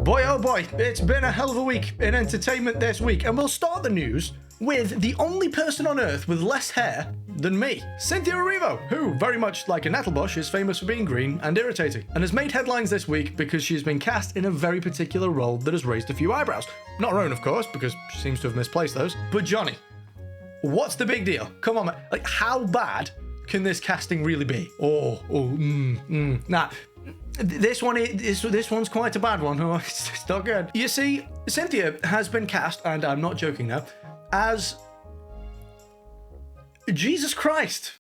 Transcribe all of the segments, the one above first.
Boy, oh boy, it's been a hell of a week in entertainment this week, and we'll start the news with the only person on earth with less hair than me, Cynthia Erivo, who, very much like a nettlebush, is famous for being green and irritating, and has made headlines this week because she's been cast in a very particular role that has raised a few eyebrows. Not her own, of course, because she seems to have misplaced those, but Jonny, what's the big deal? Come on, man. Like, how bad can this casting really be? Nah. This one's quite a bad one. Oh, it's not good. You see, Cynthia has been cast, and I'm not joking now, as Jesus Christ.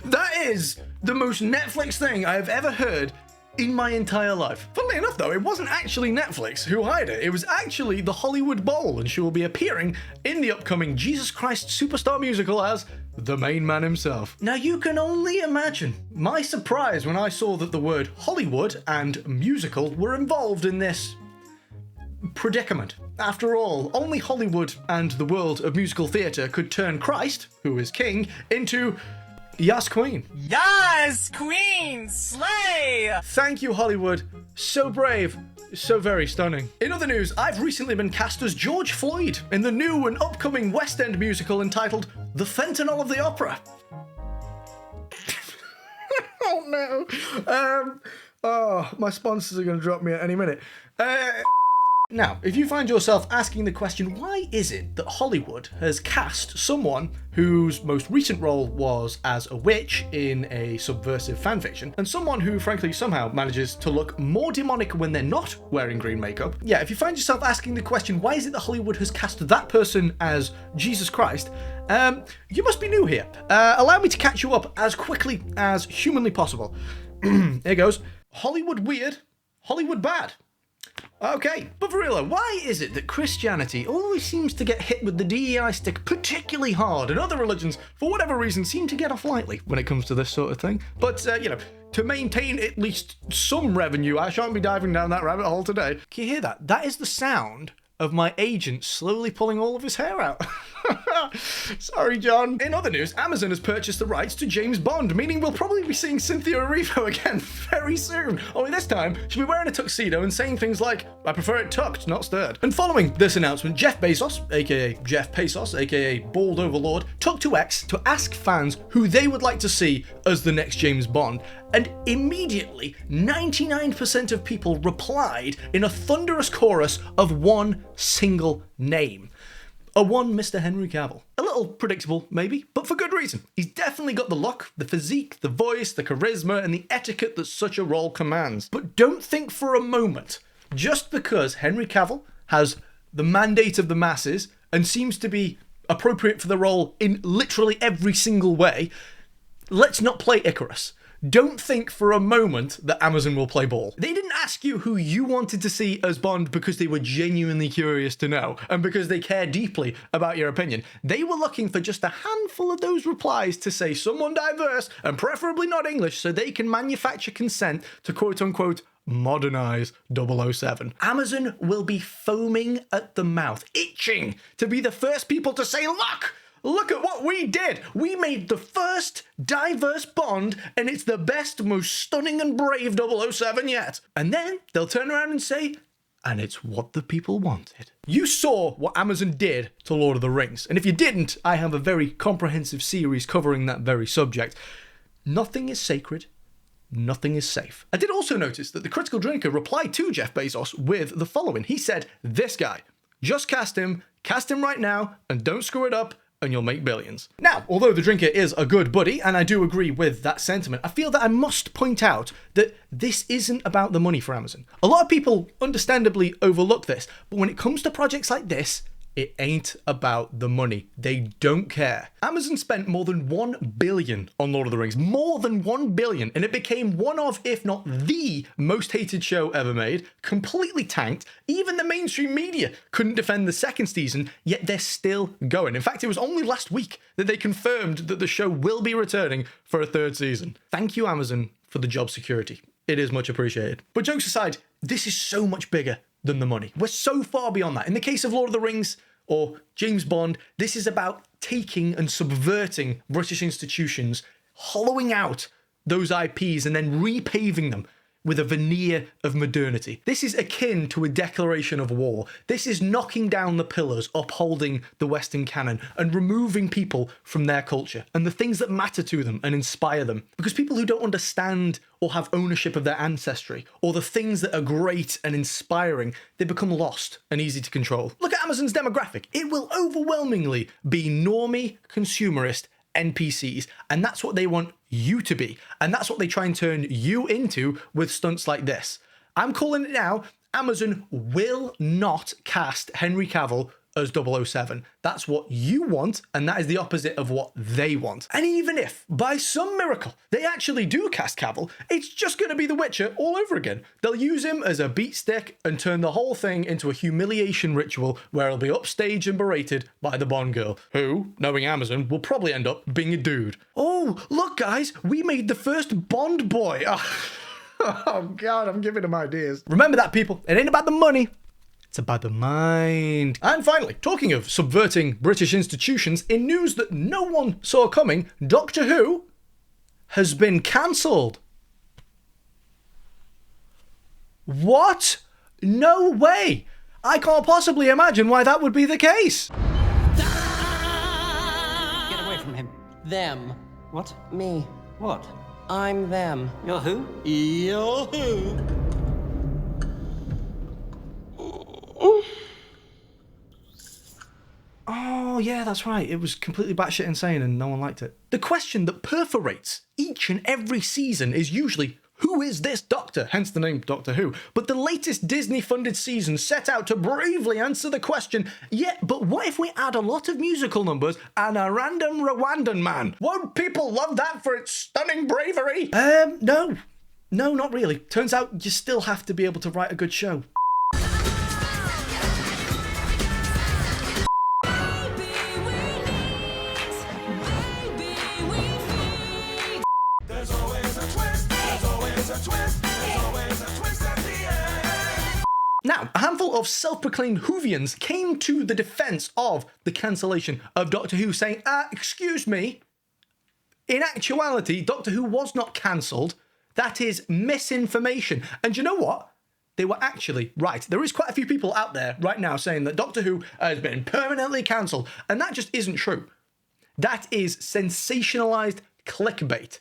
That is the most Netflix thing I have ever heard in my entire life. Funnily enough, though, it wasn't actually Netflix who hired it. It was actually the Hollywood Bowl, and she will be appearing in the upcoming Jesus Christ Superstar musical as the main man himself. Now, you can only imagine my surprise when I saw that the word Hollywood and musical were involved in this predicament. After all, only Hollywood and the world of musical theatre could turn Christ, who is king, into Yas Queen. Yas Queen! Slay! Thank you, Hollywood. So brave. So very stunning. In other news, I've recently been cast as George Floyd in the new and upcoming West End musical entitled The Fentanyl of the Opera. Oh no. My sponsors are going to drop me at any minute. Now, if you find yourself asking the question, why is it that Hollywood has cast someone whose most recent role was as a witch in a subversive fanfiction, and someone who, frankly, somehow manages to look more demonic when they're not wearing green makeup? Yeah, if you find yourself asking the question, why is it that Hollywood has cast that person as Jesus Christ? You must be new here. Allow me to catch you up as quickly as humanly possible. Here goes. Hollywood weird, Hollywood bad. Okay, but for real, why is it that Christianity always seems to get hit with the DEI stick particularly hard, and other religions, for whatever reason, seem to get off lightly when it comes to this sort of thing? But, to maintain at least some revenue, I shan't be diving down that rabbit hole today. Can you hear that? That is the sound of my agent slowly pulling all of his hair out. Sorry, John. In other news, Amazon has purchased the rights to James Bond, meaning we'll probably be seeing Cynthia Erivo again very soon. Only this time, she'll be wearing a tuxedo and saying things like, I prefer it tucked, not stirred. And following this announcement, Jeff Bezos, aka Jeff Pesos, aka Bald Overlord, took to X to ask fans who they would like to see as the next James Bond. And immediately, 99% of people replied in a thunderous chorus of one single name. A one Mr. Henry Cavill. A little predictable, maybe, but for good reason. He's definitely got the look, the physique, the voice, the charisma, and the etiquette that such a role commands. But don't think for a moment, just because Henry Cavill has the mandate of the masses and seems to be appropriate for the role in literally every single way, let's not play Icarus. Don't think for a moment that Amazon will play ball. They didn't ask you who you wanted to see as Bond because they were genuinely curious to know and because they care deeply about your opinion. They were looking for just a handful of those replies to say someone diverse and preferably not English so they can manufacture consent to quote-unquote modernize 007. Amazon will be foaming at the mouth, itching to be the first people to say, Look at what we did! We made the first diverse Bond, and it's the best, most stunning and brave 007 yet. And then they'll turn around and say, and it's what the people wanted. You saw what Amazon did to Lord of the Rings, and if you didn't, I have a very comprehensive series covering that very subject. Nothing is sacred. Nothing is safe. I did also notice that the Critical Drinker replied to Jeff Bezos with the following. He said, this guy, just cast him right now, and don't screw it up, and you'll make billions. Now, although the Drinker is a good buddy, and I do agree with that sentiment, I feel that I must point out that this isn't about the money for Amazon. A lot of people understandably overlook this, but when it comes to projects like this, it ain't about the money. They don't care. Amazon spent more than $1 billion on Lord of the Rings. More than $1 billion. And it became one of, if not the most hated show ever made. Completely tanked. Even the mainstream media couldn't defend the second season, yet they're still going. In fact, it was only last week that they confirmed that the show will be returning for a third season. Thank you, Amazon, for the job security. It is much appreciated. But jokes aside, this is so much bigger than the money. We're so far beyond that. In the case of Lord of the Rings, or James Bond, this is about taking and subverting British institutions, hollowing out those IPs and then repaving them with a veneer of modernity. This is akin to a declaration of war. This is knocking down the pillars upholding the Western canon and removing people from their culture and the things that matter to them and inspire them. Because people who don't understand or have ownership of their ancestry or the things that are great and inspiring, they become lost and easy to control. Look at Amazon's demographic. It will overwhelmingly be normie, consumerist, NPCs, and that's what they want you to be, and that's what they try and turn you into with stunts like this. I'm calling it now. Amazon will not cast Henry Cavill as 007. That's what you want, and that is the opposite of what they want. And even if, by some miracle, they actually do cast Cavill, it's just going to be The Witcher all over again. They'll use him as a beat stick and turn the whole thing into a humiliation ritual where he'll be upstaged and berated by the Bond girl, who, knowing Amazon, will probably end up being a dude. Oh, look guys, we made the first Bond boy. Oh God, I'm giving them ideas. Remember that, people. It ain't about the money. It's about the mind. And finally, talking of subverting British institutions, in news that no one saw coming, Doctor Who has been cancelled. What? No way! I can't possibly imagine why that would be the case. Get away from him. Them. What? Me. What? I'm them. You're who? You're who? Oh, yeah, that's right. It was completely batshit insane and no one liked it. The question that perforates each and every season is usually, who is this Doctor? Hence the name Doctor Who. But the latest Disney-funded season set out to bravely answer the question, yeah, but what if we add a lot of musical numbers and a random Rwandan man? Won't people love that for its stunning bravery? No. No, not really. Turns out you still have to be able to write a good show. Now, a handful of self-proclaimed Whovians came to the defense of the cancellation of Doctor Who, saying, excuse me, in actuality, Doctor Who was not cancelled. That is misinformation. And you know what? They were actually right. There is quite a few people out there right now saying that Doctor Who has been permanently cancelled, and that just isn't true. That is sensationalized clickbait.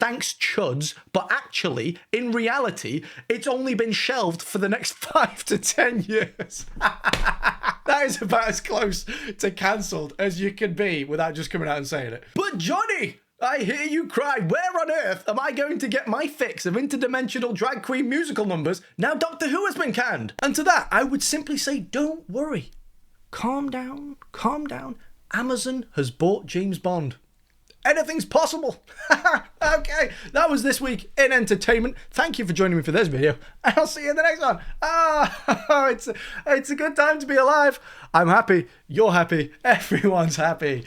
Thanks, chuds, but actually, in reality, it's only been shelved for the next 5 to 10 years. That is about as close to cancelled as you can be without just coming out and saying it. But Jonny, I hear you cry, where on earth am I going to get my fix of interdimensional drag queen musical numbers now Doctor Who has been canned? And to that, I would simply say, don't worry. Calm down, calm down. Amazon has bought James Bond. Anything's possible. Okay, that was this week in entertainment. Thank you for joining me for this video, and I'll see you in the next one. It's a good time to be alive. I'm happy, you're happy, everyone's happy.